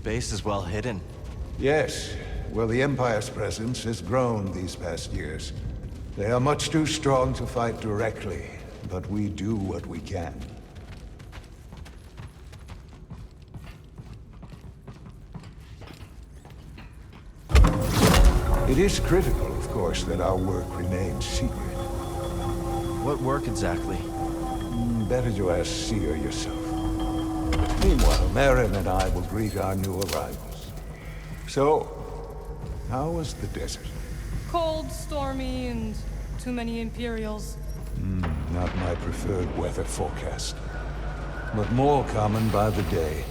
base is well hidden. Yes. Well, the Empire's presence has grown these past years. They are much too strong to fight directly, but we do what we can. It is critical, of course, that our work remains secret. What work exactly? Better to ask Seer yourself. Meanwhile, Marin and I will greet our new arrivals. So, how was the desert? Cold, stormy, and too many Imperials. Not my preferred weather forecast. But more common by the day.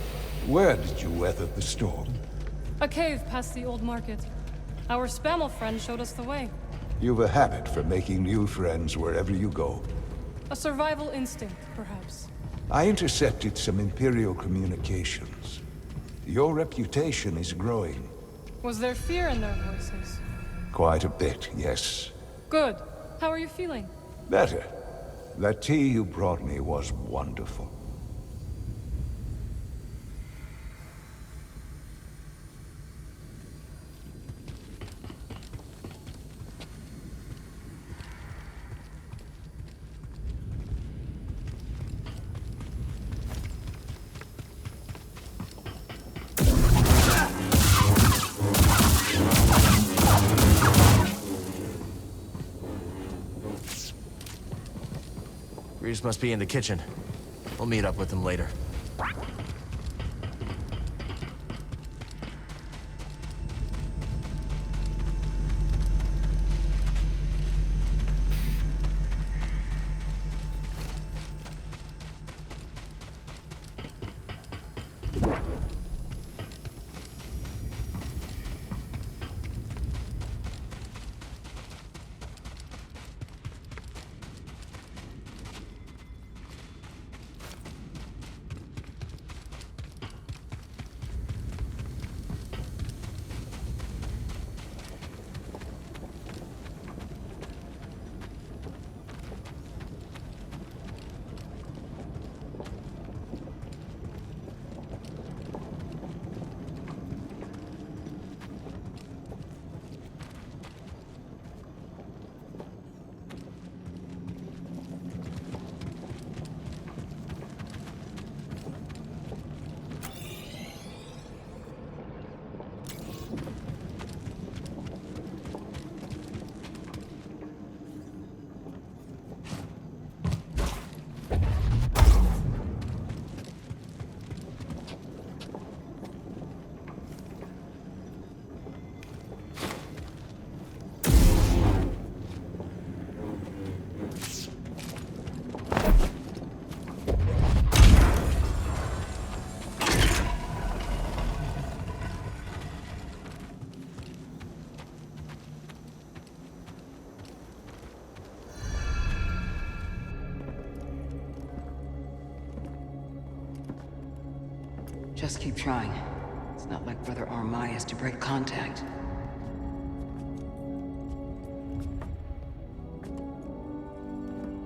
Where did you weather the storm? A cave past the old market. Our Spammel friend showed us the way. You've a habit for making new friends wherever you go. A survival instinct, perhaps. I intercepted some Imperial communications. Your reputation is growing. Was there fear in their voices? Quite a bit, yes. Good. How are you feeling? Better. That tea you brought me was wonderful. Reeves must be in the kitchen. We'll meet up with him later. Just keep trying. It's not like Brother Armai is to break contact.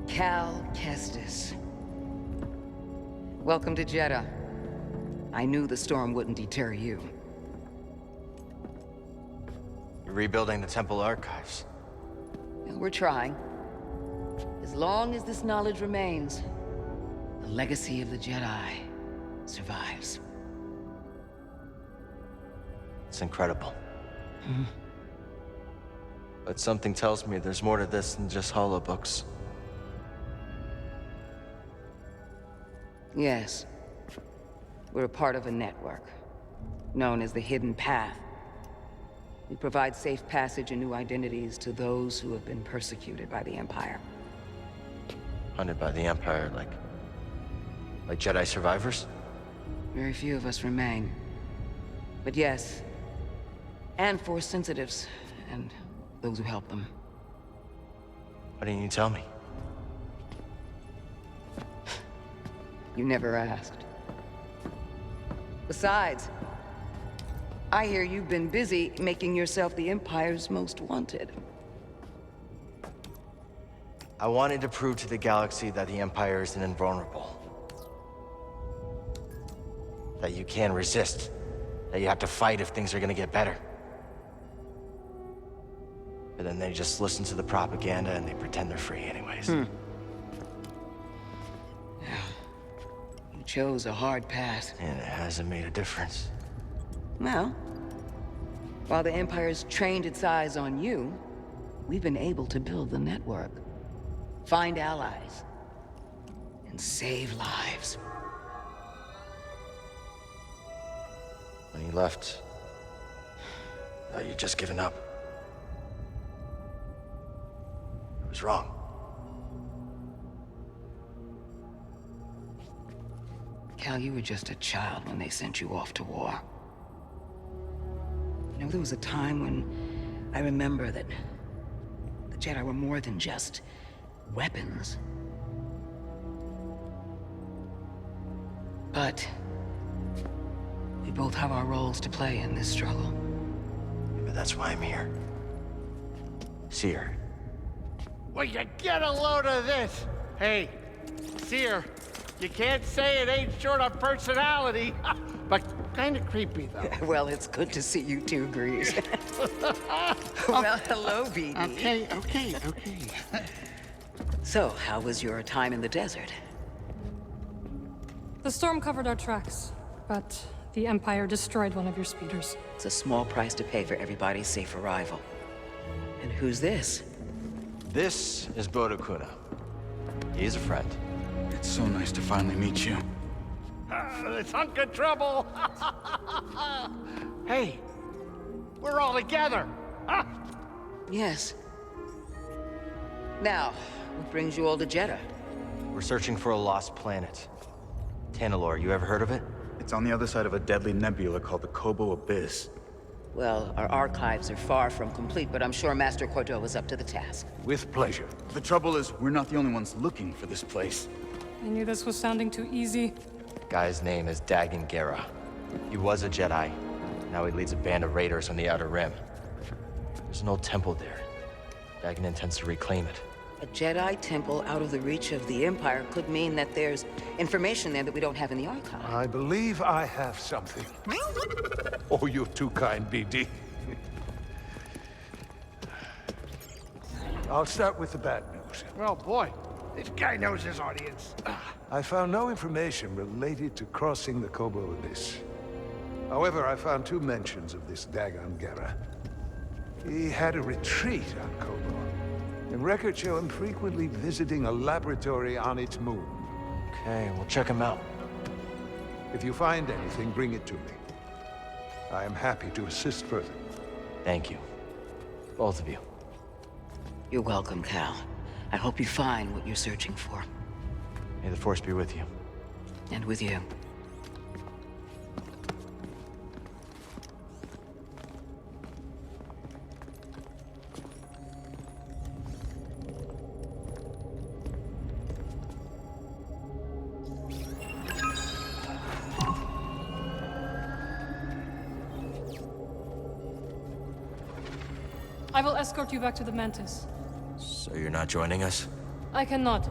Cal Kestis. Welcome to Jedi. I knew the storm wouldn't deter you. You're rebuilding the Temple archives. We're trying. As long as this knowledge remains, the legacy of the Jedi survives. It's incredible. But something tells me there's more to this than just holobooks. Yes. We're a part of a network, known as the Hidden Path. We provide safe passage and new identities to those who have been persecuted by the Empire. Hunted by the Empire, like Jedi survivors? Very few of us remain. But yes, and Force sensitives, and those who help them. Why didn't you tell me? You never asked. Besides, I hear you've been busy making yourself the Empire's most wanted. I wanted to prove to the galaxy that the Empire isn't invulnerable. That you can resist. that you have to fight if things are gonna get better. But then they just listen to the propaganda and they pretend they're free anyways. You chose a hard path. And it hasn't made a difference. Well, while the Empire's trained its eyes on you, we've been able to build the network, find allies, and save lives. When you left, I thought you'd just given up. I was wrong. Cal, you were just a child when they sent you off to war. You know, there was a time when I remember that the Jedi were more than just weapons. But we both have our roles to play in this struggle. Yeah, but that's why I'm here. Seer. Will you get a load of this? Hey, Seer, you can't say it ain't short of personality, but kind of creepy, though. Well, it's good to see you two, Grease. Well, hello, BD. Okay. So, how was your time in the desert? The storm covered our tracks, but the Empire destroyed one of your speeders. It's a small price to pay for everybody's safe arrival. And who's this? This is Bodokuna. He's a friend. It's so nice to finally meet you. This hunk of trouble. Hey, we're all together. Huh? Yes. Now, what brings you all to Jeddah? We're searching for a lost planet. Tanalorr, you ever heard of it? It's on the other side of a deadly nebula called the Kobo Abyss. Well, our archives are far from complete, but I'm sure Master Cordova's up to the task. With pleasure. The trouble is, we're not the only ones looking for this place. I knew this was sounding too easy. Guy's name is Dagan Gera. He was a Jedi. Now he leads a band of raiders on the Outer Rim. There's an old temple there. Dagan intends to reclaim it. A Jedi temple out of the reach of the Empire could mean that there's information there that we don't have in the archive. I believe I have something. Oh, you're too kind, BD. I'll start with the bad news. Well, boy, this guy knows his audience. I found no information related to crossing the Kobo Abyss. However, I found 2 mentions of this Dagan Gera. He had a retreat on Kobo, and records show him frequently visiting a laboratory on its moon. Okay, we'll check him out. If you find anything, bring it to me. I am happy to assist further. Thank you. Both of you. You're welcome, Cal. I hope you find what you're searching for. May the Force be with you. And with you. I will escort you back to the Mantis. So you're not joining us? I cannot.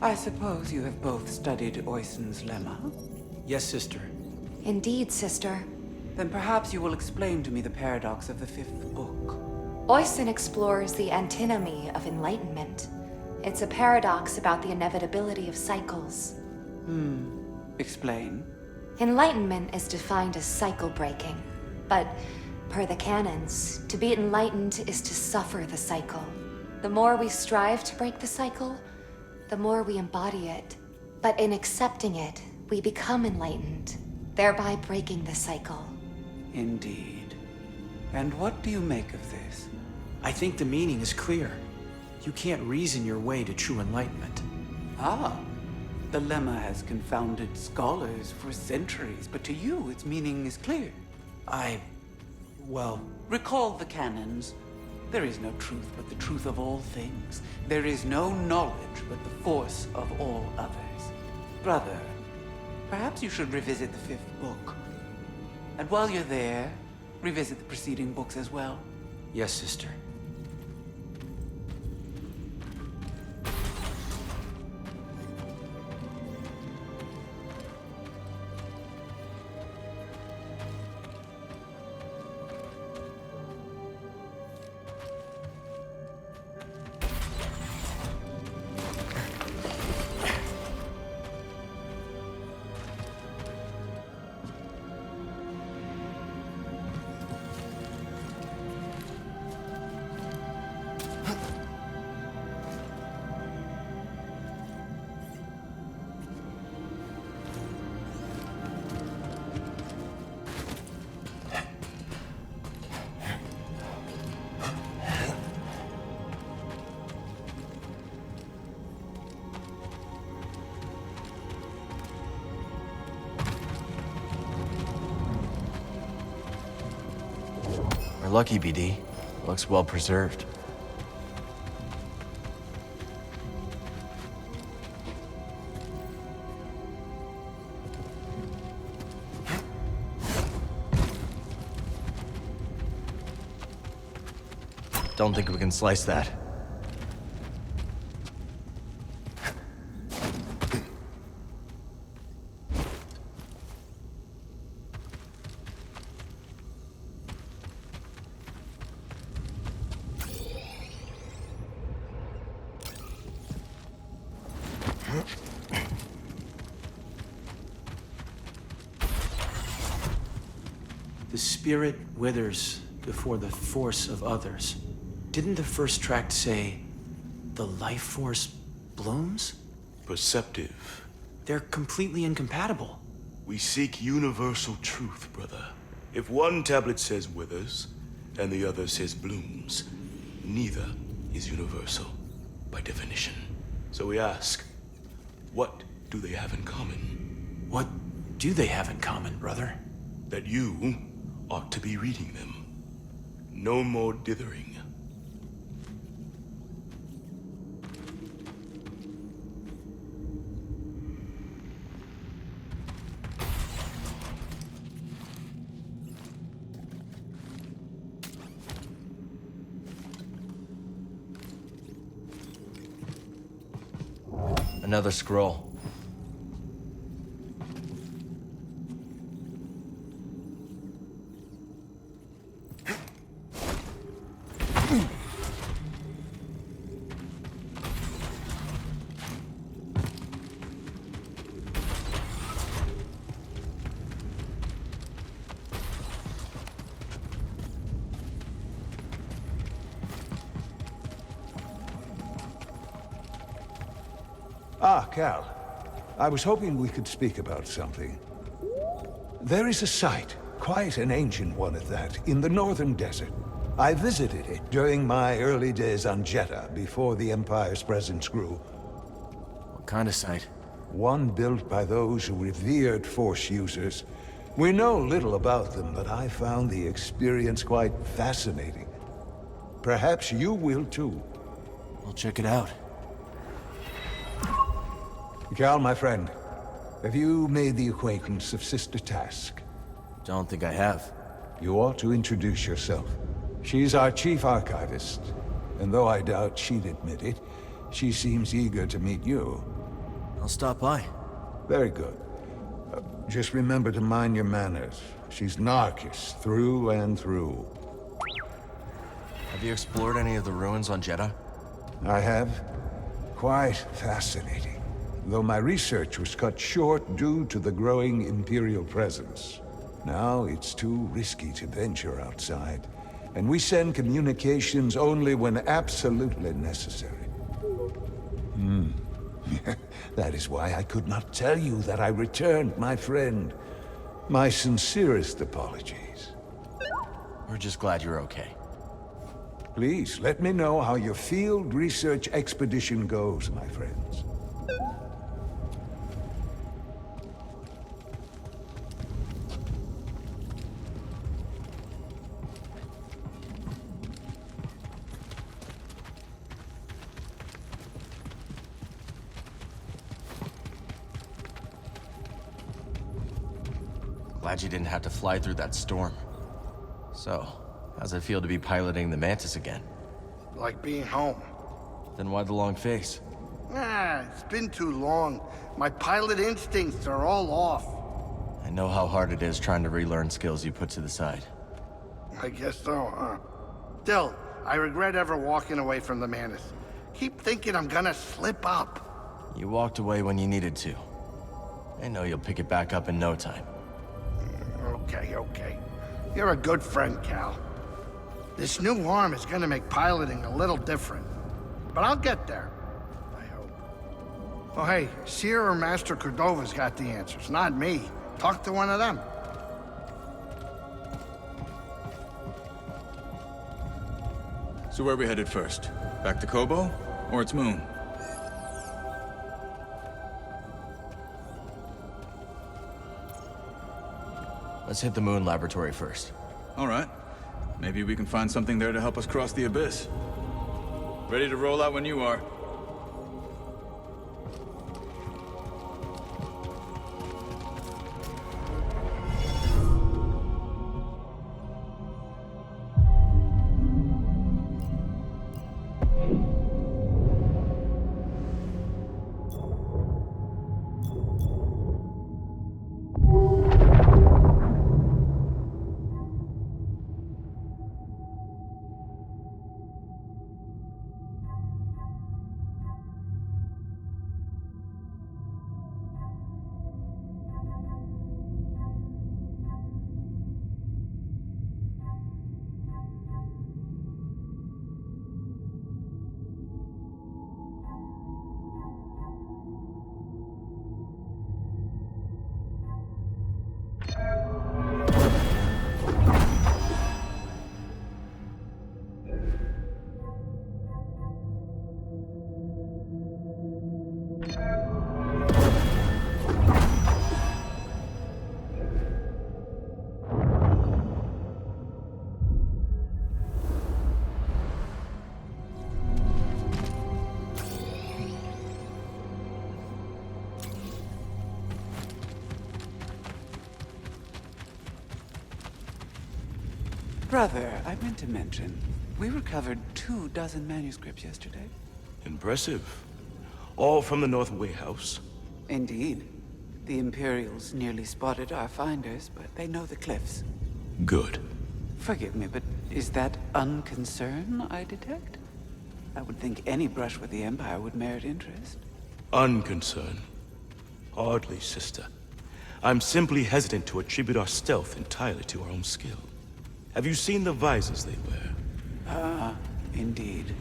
I suppose you have both studied Oisin's lemma? Yes, sister. Indeed, sister. Then perhaps you will explain to me the paradox of the 5th book. Oisin explores the antinomy of enlightenment. It's a paradox about the inevitability of cycles. Explain. Enlightenment is defined as cycle breaking. But, per the canons, to be enlightened is to suffer the cycle. The more we strive to break the cycle, the more we embody it. But in accepting it, we become enlightened, thereby breaking the cycle. Indeed. And what do you make of this? I think the meaning is clear. You can't reason your way to true enlightenment. Ah, the lemma has confounded scholars for centuries, but to you its meaning is clear. Well, Recall the canons. There is no truth but the truth of all things. There is no knowledge but the force of all others. Brother, perhaps you should revisit the 5th book. And while you're there, revisit the preceding books as well. Yes, sister. We're lucky, BD. Looks well preserved. Don't think we can slice that. The spirit withers before the force of others. Didn't the first tract say, the life force blooms? Perceptive. They're completely incompatible. We seek universal truth, brother. If one tablet says withers, and the other says blooms, neither is universal, by definition. So we ask, what do they have in common? What do they have in common, brother? That you ought to be reading them. No more dithering. Another scroll. Ah, Cal. I was hoping we could speak about something. There is a site, quite an ancient one at that, in the northern desert. I visited it during my early days on Jeddah, before the Empire's presence grew. What kind of site? One built by those who revered Force users. We know little about them, but I found the experience quite fascinating. Perhaps you will too. We'll check it out. Cal, my friend, have you made the acquaintance of Sister Task? Don't think I have. You ought to introduce yourself. She's our chief archivist, and though I doubt she'd admit it, she seems eager to meet you. I'll stop by. Very good. Just remember to mind your manners. She's Narcus, through and through. Have you explored any of the ruins on Jeddah? I have. Quite fascinating. Though my research was cut short due to the growing Imperial presence. Now it's too risky to venture outside, and we send communications only when absolutely necessary. That is why I could not tell you that I returned, my friend. My sincerest apologies. We're just glad you're okay. Please, let me know how your field research expedition goes, my friends. Glad you didn't have to fly through that storm. So, How's it feel to be piloting the Mantis again? Like being home. Then why the long face? It's been too long. My pilot instincts are all off. I know how hard it is trying to relearn skills you put to the side. I guess so, huh? Still, I regret ever walking away from the Mantis. Keep thinking I'm gonna slip up. You walked away when you needed to. I know you'll pick it back up in no time. Okay. You're a good friend, Cal. This new arm is gonna make piloting a little different. But I'll get there. I hope. Oh, hey, Seer or Master Cordova's got the answers, not me. Talk to one of them. So where are we headed first? Back to Kobo? Or its moon? Let's hit the moon laboratory first. All right. Maybe we can find something there to help us cross the abyss. Ready to roll out when you are. Brother, I meant to mention, we recovered 24 manuscripts yesterday. Impressive. All from the North Wayhouse. Indeed. The Imperials nearly spotted our finders, but they know the cliffs. Good. Forgive me, but is that unconcern I detect? I would think any brush with the Empire would merit interest. Unconcerned. Hardly, sister. I'm simply hesitant to attribute our stealth entirely to our own skill. Have you seen the visors they wear? Ah, indeed.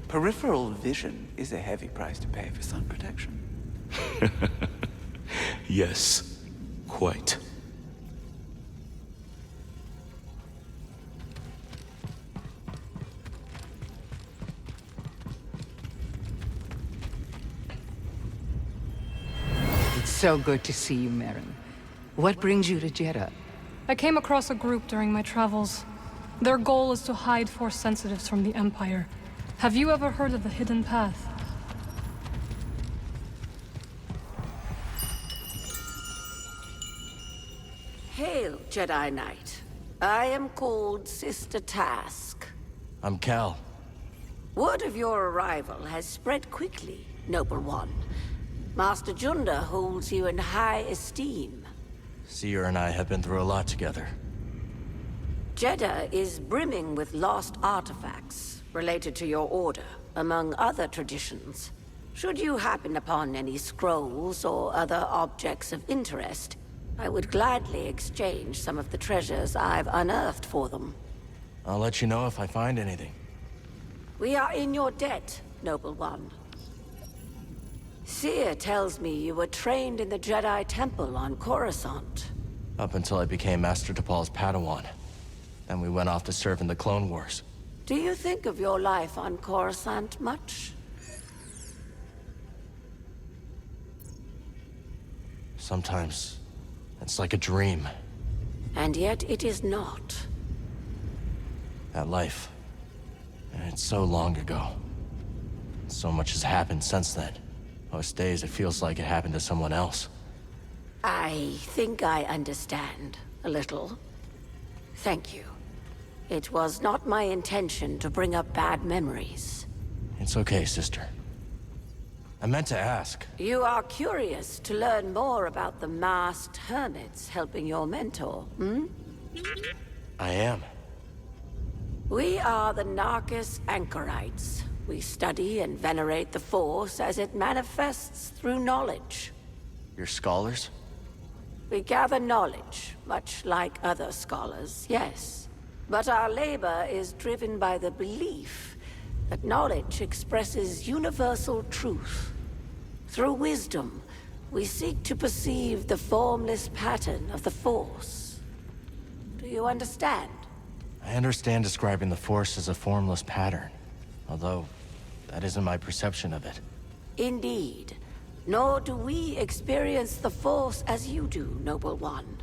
Peripheral vision is a heavy price to pay for sun protection. Yes, quite. It's so good to see you, Merrin. What brings you to Jedi? I came across a group during my travels. Their goal is to hide Force sensitives from the Empire. Have you ever heard of the Hidden Path? Hail, Jedi Knight. I am called Sister Task. I'm Cal. Word of your arrival has spread quickly, Noble One. Master Junda holds you in high esteem. Seer and I have been through a lot together. Jeddah is brimming with lost artifacts related to your order, among other traditions. Should you happen upon any scrolls or other objects of interest, I would gladly exchange some of the treasures I've unearthed for them. I'll let you know if I find anything. We are in your debt, Noble One. Seer tells me you were trained in the Jedi Temple on Coruscant. Up until I became Master Tapal's Padawan. Then we went off to serve in the Clone Wars. Do you think of your life on Coruscant much? Sometimes, it's like a dream. And yet it is not. That life, it's so long ago. So much has happened since then. Most days it feels like it happened to someone else. I think I understand a little. Thank you. It was not my intention to bring up bad memories. It's okay, sister. I meant to ask. You are curious to learn more about the masked hermits helping your mentor, hmm? I am. We are the Narcus Anchorites. We study and venerate the Force as it manifests through knowledge. You're scholars? We gather knowledge, much like other scholars, yes. But our labor is driven by the belief that knowledge expresses universal truth. Through wisdom, we seek to perceive the formless pattern of the Force. Do you understand? I understand describing the Force as a formless pattern, although that isn't my perception of it. Indeed. Nor do we experience the Force as you do, Noble One.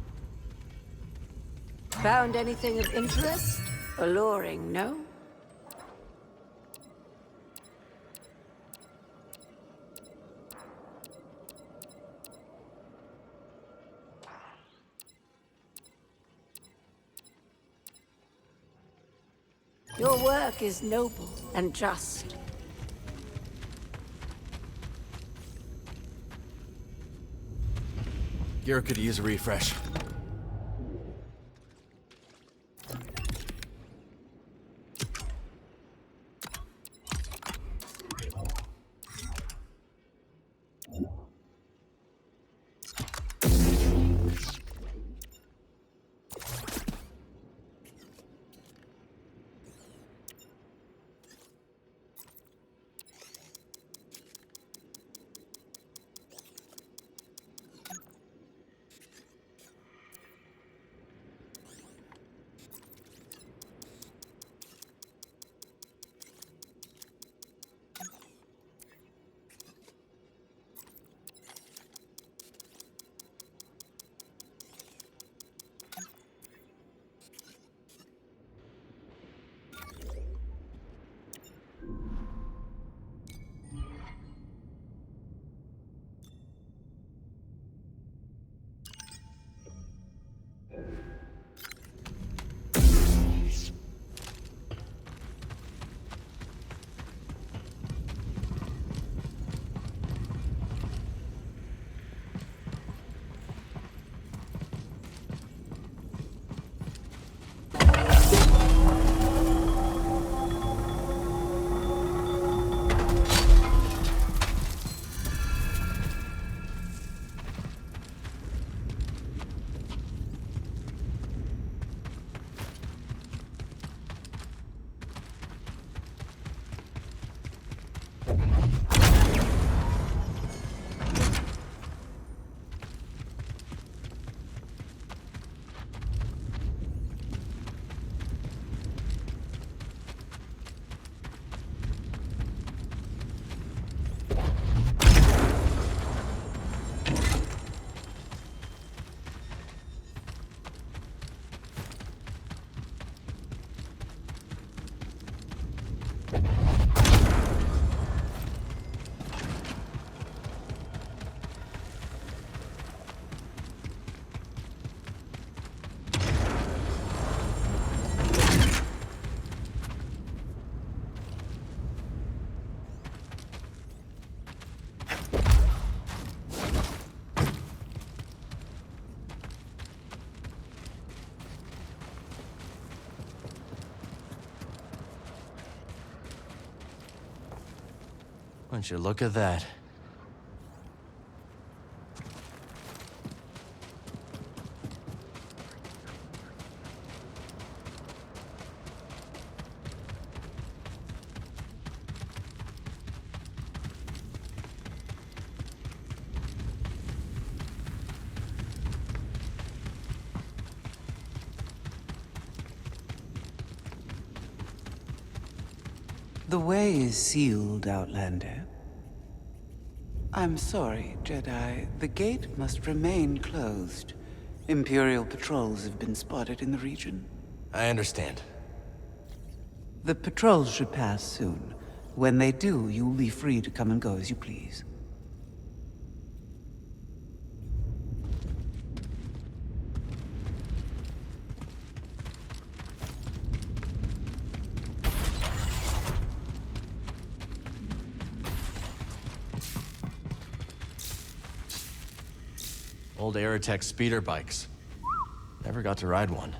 Found anything of interest? Alluring, no? Your work is noble and just. Garrett could use a refresh. Won't you look at that? The way is sealed, Outlander. I'm sorry, Jedi. The gate must remain closed. Imperial patrols have been spotted in the region. I understand. The patrols should pass soon. When they do, you'll be free to come and go as you please. Old Aerotech speeder bikes. Never got to ride one.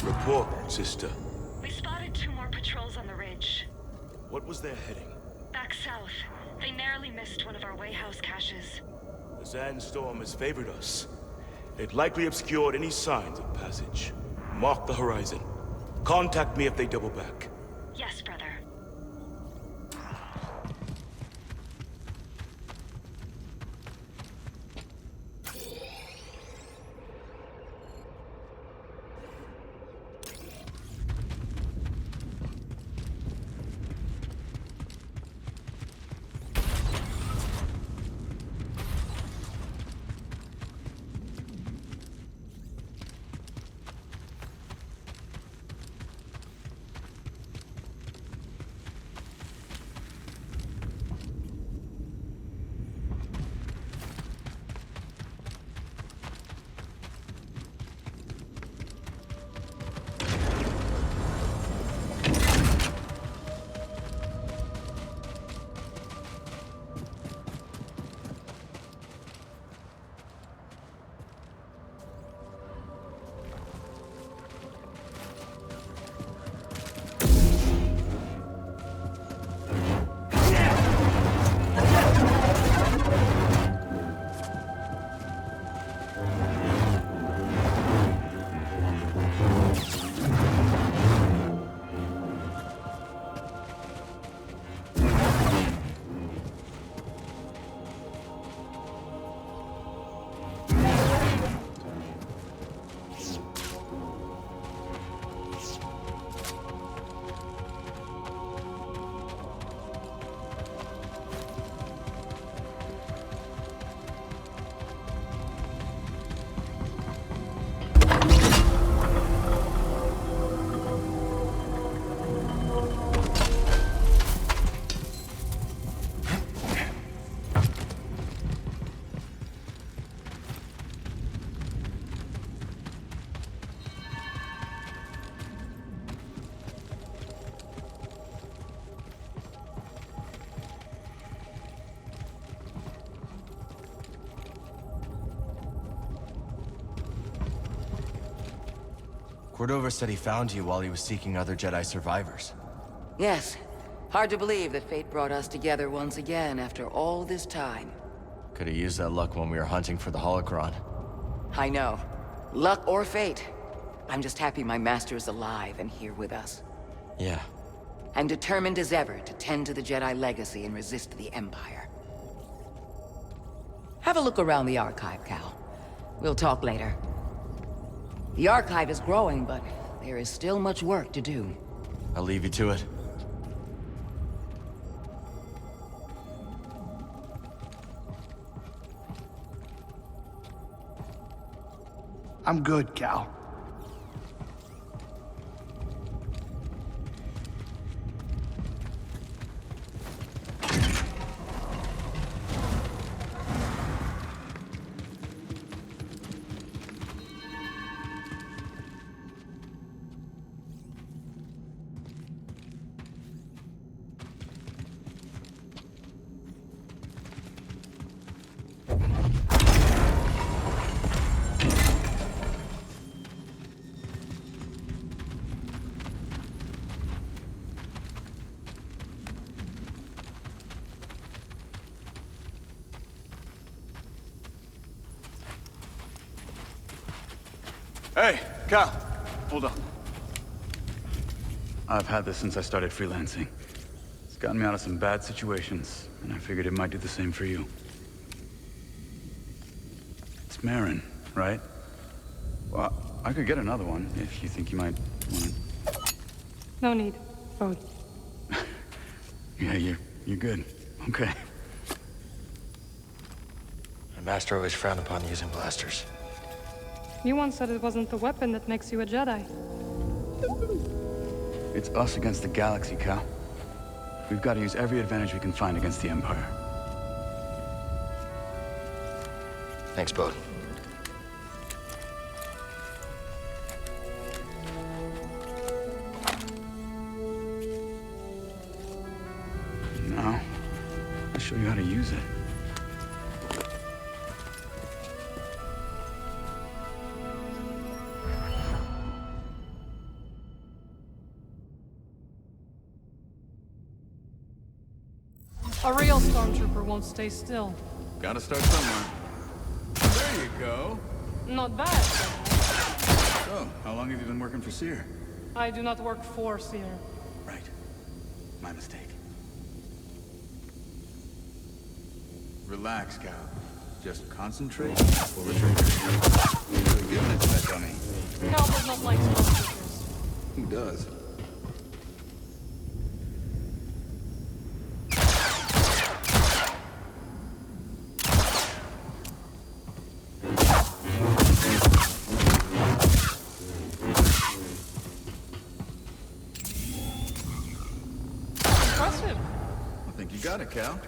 Report, sister. We spotted 2 more patrols on the ridge. What was their heading? Back south. They narrowly missed one of our Wayhouse caches. The sandstorm has favored us. It likely obscured any signs of passage. Mark the horizon. Contact me if they double back. Yes, brother. Cordova said he found you while he was seeking other Jedi survivors. Yes. Hard to believe that fate brought us together once again after all this time. Could have used that luck when we were hunting for the holocron. I know. Luck or fate. I'm just happy my master is alive and here with us. Yeah. I'm determined as ever to tend to the Jedi legacy and resist the Empire. Have a look around the Archive, Cal. We'll talk later. The Archive is growing, but there is still much work to do. I'll leave you to it. I'm good, Cal. Hey, Cal, hold on. I've had this since I started freelancing. It's gotten me out of some bad situations, and I figured it might do the same for you. It's Marin, right? Well, I could get another one if you think you might want it. No need. Bode. Yeah, you're good. Okay. My master always frowned upon using blasters. You once said it wasn't the weapon that makes you a Jedi. It's us against the galaxy, Cal. We've got to use every advantage we can find against the Empire. Thanks, Bode. Now, I'll show you how to use it. A real stormtrooper won't stay still. Gotta start somewhere. There you go. Not bad. So, how long have you been working for Seer? I do not work for Seer. Right. My mistake. Relax, Cal. Just concentrate or retreat. You're giving it to that dummy. Cal does not like stormtroopers. Who does? Impressive. I think you got it, Cal.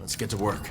Let's get to work.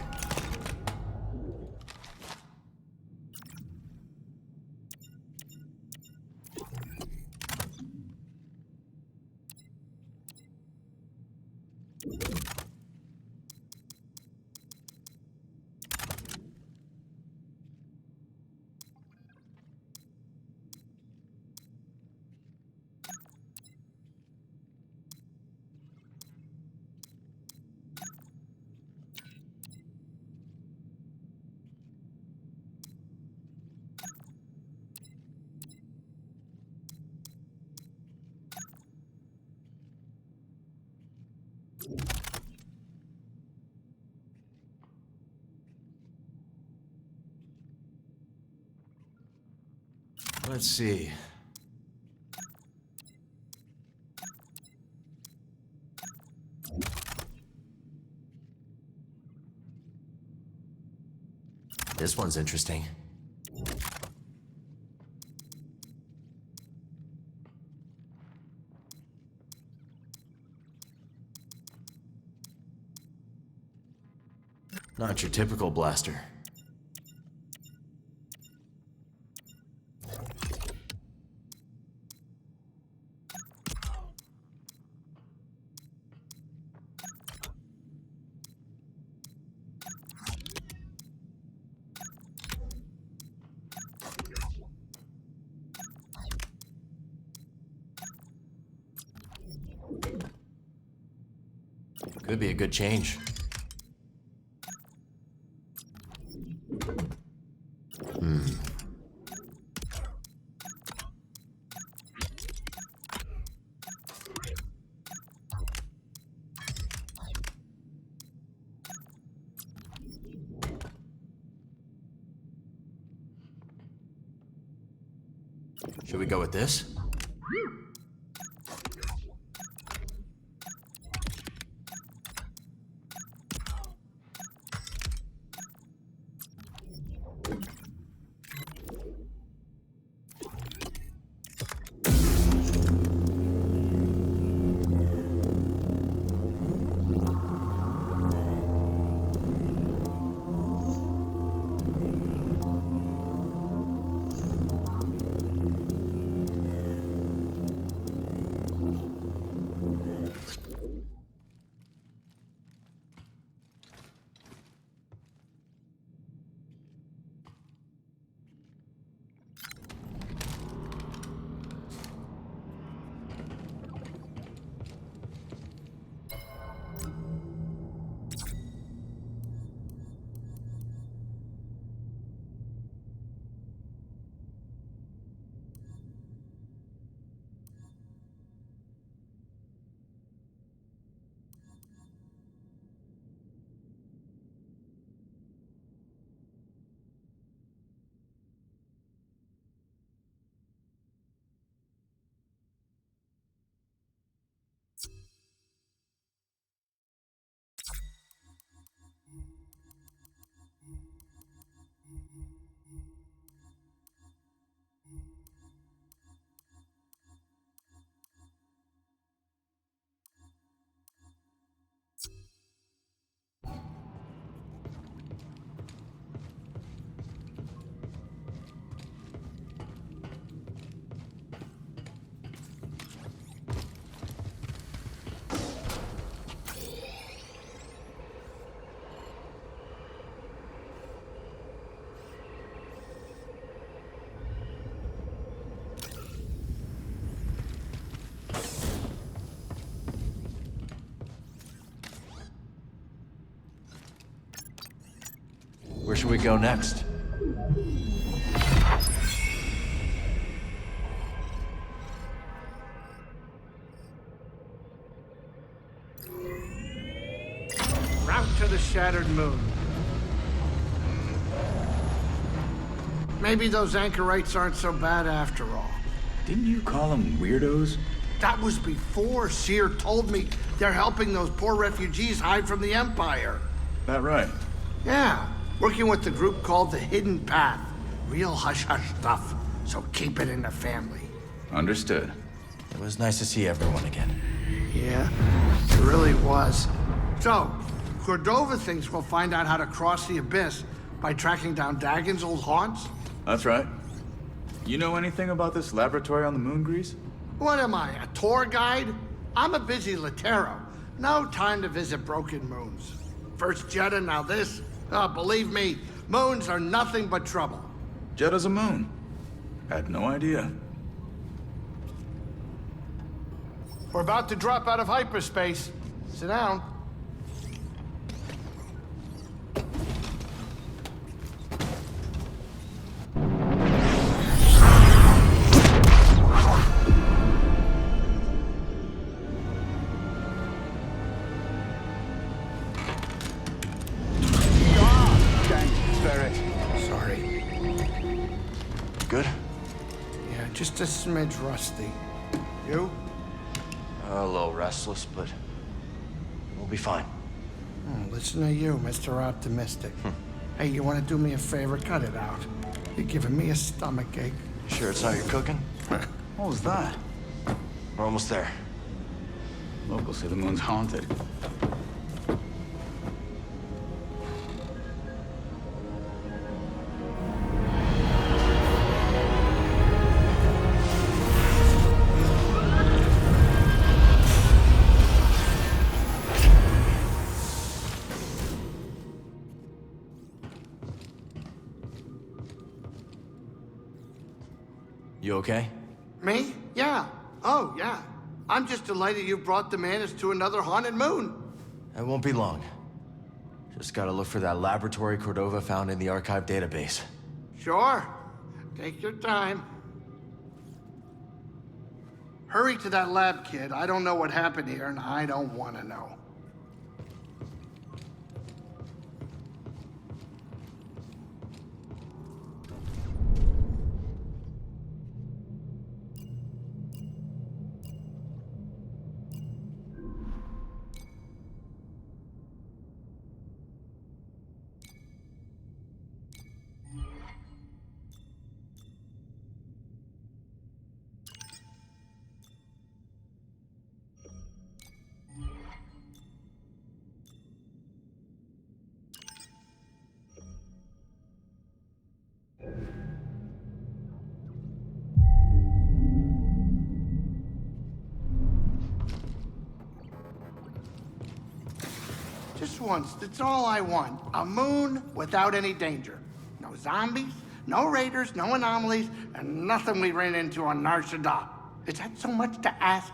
Let's see. This one's interesting. Not your typical blaster. Could be a good change. Should we go with this? Where should we go next? Route to the Shattered Moon. Maybe those anchorites aren't so bad after all. Didn't you call them weirdos? That was before Seer told me they're helping those poor refugees hide from the Empire. That right? Yeah, working with the group called the Hidden Path. Real hush-hush stuff, so keep it in the family. Understood. It was nice to see everyone again. Yeah, it really was. So, Cordova thinks we'll find out how to cross the Abyss by tracking down Dagon's old haunts? That's right. You know anything about this laboratory on the moon, Grease? What am I, a tour guide? I'm a busy Latero. No time to visit broken moons. First Jedi, now this. Oh, believe me, moons are nothing but trouble. Jedda's a moon. Had no idea. We're about to drop out of hyperspace. Sit down. Sorry. Good? Yeah, just a smidge rusty. You? A little restless, but we'll be fine. Listen to you, Mr. Optimistic. Hey, you want to do me a favor? Cut it out. You're giving me a stomachache. Sure it's not your cooking? What was that? We're almost there. Locals say the moon's haunted. You okay? Me? Yeah. Oh, yeah. I'm just delighted you brought the Manus to another haunted moon. It won't be long. Just gotta look for that laboratory Cordova found in the archive database. Sure. Take your time. Hurry to that lab, kid. I don't know what happened here, and I don't want to know. once, that's all I want. A moon without any danger. No zombies, no raiders, no anomalies, and nothing we ran into on Nar Shaddaa. Is that so much to ask?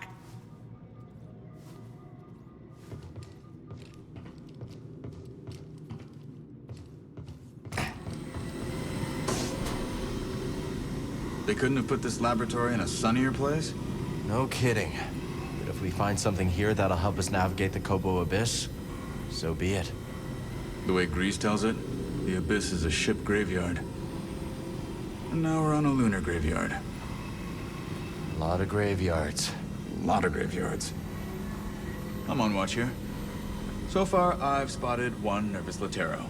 They couldn't have put this laboratory in a sunnier place? No kidding. But if we find something here that'll help us navigate the Kobo Abyss, so be it. The way Grease tells it, the Abyss is a ship graveyard. And now we're on a lunar graveyard. A lot of graveyards. A lot of graveyards. I'm on watch here. So far, I've spotted one nervous Latero.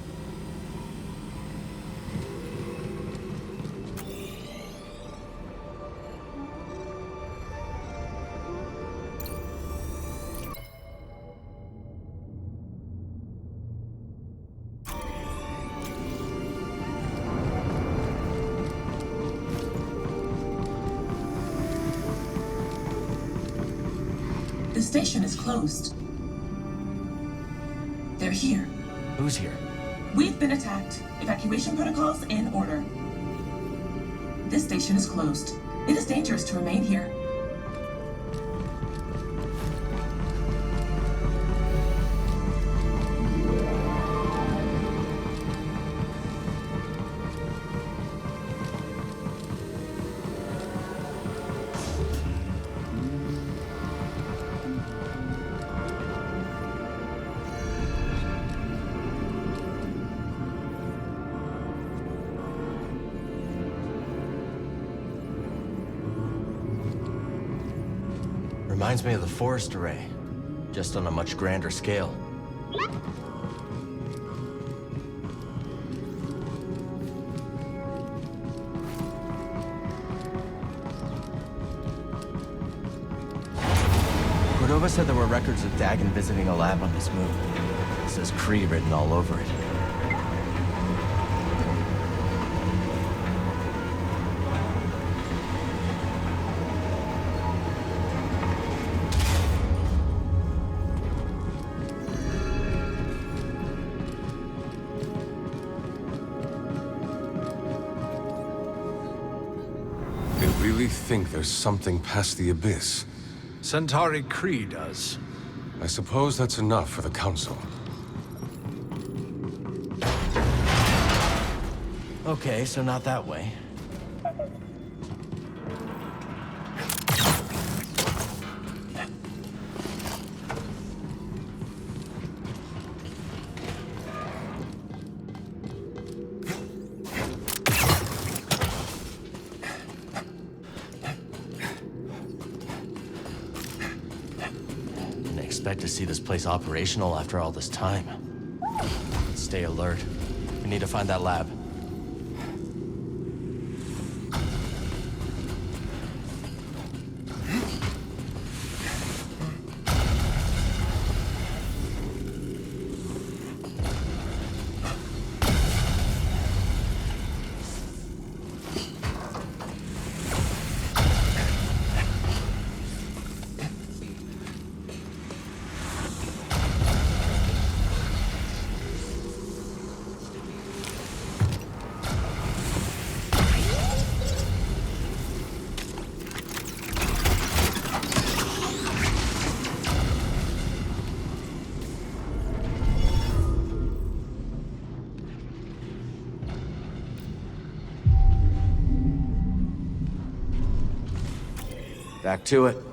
The station is closed. They're here. Who's here? We've been attacked. Evacuation protocols in order. This station is closed. It is dangerous to remain here. Reminds me of the forest array, just on a much grander scale. Cordova said there were records of Dagon visiting a lab on this moon. It says Kree written all over it. Think there's something past the Abyss. Centauri Kree does. I suppose that's enough for the Council. Okay, so not that way. Expect to see this place operational after all this time. Stay alert. We need to find that lab. Back to it.